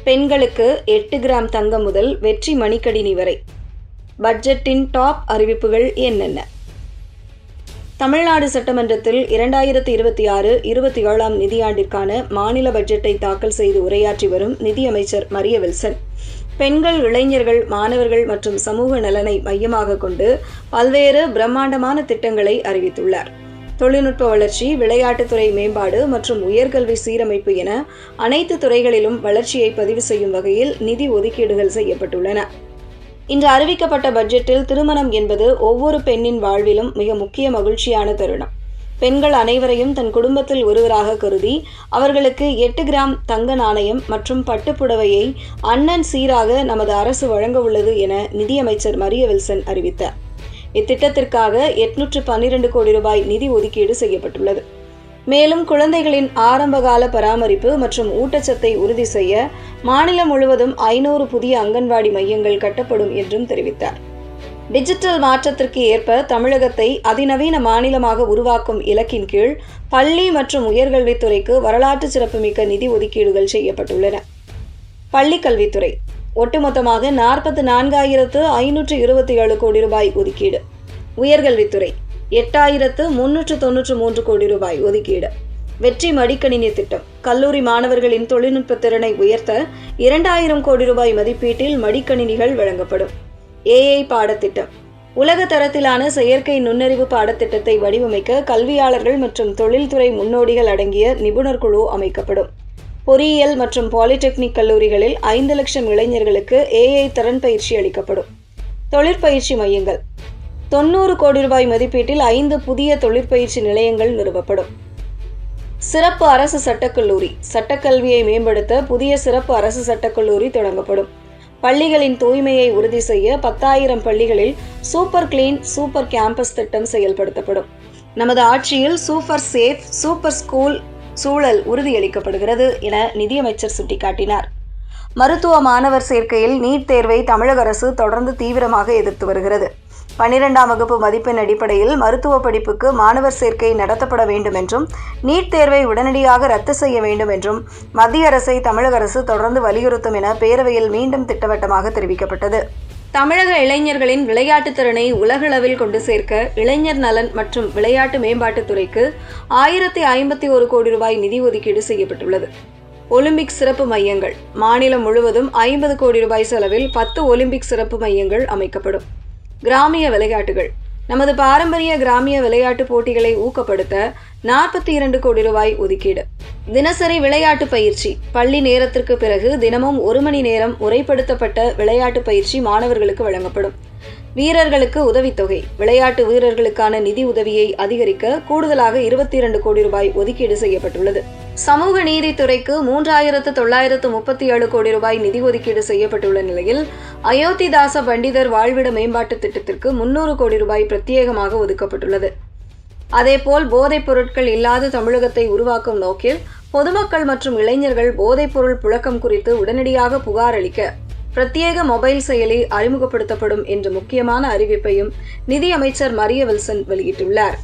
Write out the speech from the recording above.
பெண்களுக்கு 8 கிராம் தங்கம் முதல் வெற்றி மணிக்கடினி வரை. பட்ஜெட்டின் டாப் அறிவிப்புகள் என்னென்ன? தமிழ்நாடு சட்டமன்றத்தில் 2026-27 நிதியாண்டிற்கான மாநில பட்ஜெட்டை தாக்கல் செய்து உரையாற்றி வரும் நிதியமைச்சர் மரிய வில்சன், பெண்கள், இளைஞர்கள், மாணவர்கள் மற்றும் சமூக நலனை மையமாக கொண்டு பல்வேறு பிரம்மாண்டமான திட்டங்களை அறிவித்துள்ளார். தொழில்நுட்ப வளர்ச்சி, விளையாட்டுத்துறை மேம்பாடு மற்றும் உயர்கல்வி சீரமைப்பு என அனைத்து துறைகளிலும் வளர்ச்சியை பதிவு செய்யும் வகையில் நிதி ஒதுக்கீடுகள் செய்யப்பட்டுள்ளன. இன்று அறிவிக்கப்பட்ட பட்ஜெட்டில் திருமணம் என்பது ஒவ்வொரு பெண்ணின் வாழ்விலும் மிக முக்கிய மகிழ்ச்சியான தருணம். பெண்கள் அனைவரையும் தன் குடும்பத்தில் ஒருவராக கருதி அவர்களுக்கு 8 கிராம் தங்க நாணயம் மற்றும் பட்டுப்புடவையை அண்ணன் சீராக நமது அரசு வழங்க உள்ளது என நிதியமைச்சர் மரிய வில்சன் அறிவித்தார். இத்திட்டத்திற்காக 812 கோடி ரூபாய் நிதி ஒதுக்கீடு செய்யப்பட்டுள்ளது. மேலும் குழந்தைகளின் ஆரம்பகால பராமரிப்பு மற்றும் ஊட்டச்சத்தை உறுதி செய்ய மாநிலம் முழுவதும் 500 புதிய அங்கன்வாடி மையங்கள் கட்டப்படும் என்றும் தெரிவித்தார். டிஜிட்டல் மாற்றத்திற்கு ஏற்ப தமிழகத்தை அதிநவீன மாநிலமாக உருவாக்கும் இலக்கின் கீழ் பள்ளி மற்றும் உயர்கல்வித்துறைக்கு வரலாற்று சிறப்புமிக்க நிதி ஒதுக்கீடுகள் செய்யப்பட்டுள்ளன. பள்ளிக்கல்வித்துறை ஒட்டுமொத்தமாக 44,527 கோடி ரூபாய் ஒதுக்கீடு. உயர்கல்வித்துறை 8,393 கோடி ரூபாய் ஒதுக்கீடு. வெற்றி மடிக்கணினி திட்டம் கல்லூரி மாணவர்களின் தொழில்நுட்ப திறனை உயர்த்த 2,000 கோடி ரூபாய் மதிப்பீட்டில் மடிக்கணினிகள் வழங்கப்படும். AI பாடத்திட்டம் உலக தரத்திலான செயற்கை நுண்ணறிவு பாடத்திட்டத்தை வடிவமைக்க கல்வியாளர்கள் மற்றும் தொழில்துறை முன்னோடிகள் அடங்கிய நிபுணர் குழு அமைக்கப்படும். பொறியியல் மற்றும் பாலிடெக்னிக் கல்லூரிகளில் 5 லட்சம் இளைஞர்களுக்கு AI திறன் பயிற்சி அளிக்கப்படும். தொழிற்பயிற்சி மையங்கள் 90 கோடி ரூபாய் மதிப்பீட்டில் 5 புதிய தொழிற்பயிற்சி நிலையங்கள் நிறுவப்படும். சிறப்பு அரசு சட்டக்கல்லூரி சட்டக்கல்வியை மேம்படுத்த புதிய சிறப்பு அரசு சட்டக்கல்லூரி தொடங்கப்படும். பள்ளிகளின் தூய்மையை உறுதி செய்ய 10,000 பள்ளிகளில் சூப்பர் கிளீன், சூப்பர் கேம்பஸ் திட்டம் செயல்படுத்தப்படும். நமது ஆட்சியில் சூப்பர் சேஃப், சூப்பர் ஸ்கூல் சூழல் உறுதியளிக்கப்படுகிறது என நிதியமைச்சர் சுட்டிக்காட்டினார். மருத்துவ மாணவர் சேர்க்கையில் நீட் தேர்வை தமிழக அரசு தொடர்ந்து தீவிரமாக எதிர்த்து வருகிறது. 12ஆம் வகுப்பு மதிப்பெண் அடிப்படையில் மருத்துவ படிப்புக்கு மாணவர் சேர்க்கை நடத்தப்பட வேண்டும் என்றும் நீட் தேர்வை உடனடியாக ரத்து செய்ய வேண்டும் என்றும் மத்திய அரசை தமிழக அரசு தொடர்ந்து வலியுறுத்தும் என பேரவையில் மீண்டும் திட்டவட்டமாக தெரிவிக்கப்பட்டது. தமிழக இளைஞர்களின் விளையாட்டுத் திறனை உலகளவில் கொண்டு சேர்க்க இளைஞர் நலன் மற்றும் விளையாட்டு மேம்பாட்டுத்துறைக்கு 1,051 கோடி ரூபாய் நிதி ஒதுக்கீடு செய்யப்பட்டுள்ளது. ஒலிம்பிக் சிறப்பு மையங்கள் மாநிலம் முழுவதும் 50 கோடி ரூபாய் செலவில் 10 ஒலிம்பிக் சிறப்பு மையங்கள் அமைக்கப்படும். கிராமிய விளையாட்டுகள் நமது பாரம்பரிய கிராமிய விளையாட்டு போட்டிகளை ஊக்கப்படுத்த 42 கோடி ரூபாய் ஒதுக்கீடு. தினசரி விளையாட்டு பயிற்சி பள்ளி நேரத்திற்கு பிறகு தினமும் 1 மணி நேரம் முறைப்படுத்தப்பட்ட விளையாட்டு பயிற்சி மாணவர்களுக்கு வழங்கப்படும். வீரர்களுக்கு உதவித்தொகை விளையாட்டு வீரர்களுக்கான நிதி உதவியை அதிகரிக்க கூடுதலாக 22 கோடி ரூபாய் ஒதுக்கீடு செய்யப்பட்டுள்ளது. சமூக நீதித்துறைக்கு 3,937 கோடி ரூபாய் நிதி ஒதுக்கீடு செய்யப்பட்டுள்ள நிலையில் அயோத்திதாச பண்டிதர் வாழ்விட மேம்பாட்டு திட்டத்திற்கு 300 கோடி ரூபாய் பிரத்யேகமாக ஒதுக்கப்பட்டுள்ளது. அதேபோல் போதைப் பொருட்கள் இல்லாத தமிழகத்தை உருவாக்கும் நோக்கில் பொதுமக்கள் மற்றும் இளைஞர்கள் போதைப்பொருள் புழக்கம் குறித்து உடனடியாக புகார் அளிக்க பிரத்யேக மொபைல் செயலி அறிமுகப்படுத்தப்படும் என்ற முக்கியமான அறிவிப்பையும் நிதியமைச்சர் மரிய வில்சன் வெளியிட்டுள்ளார்.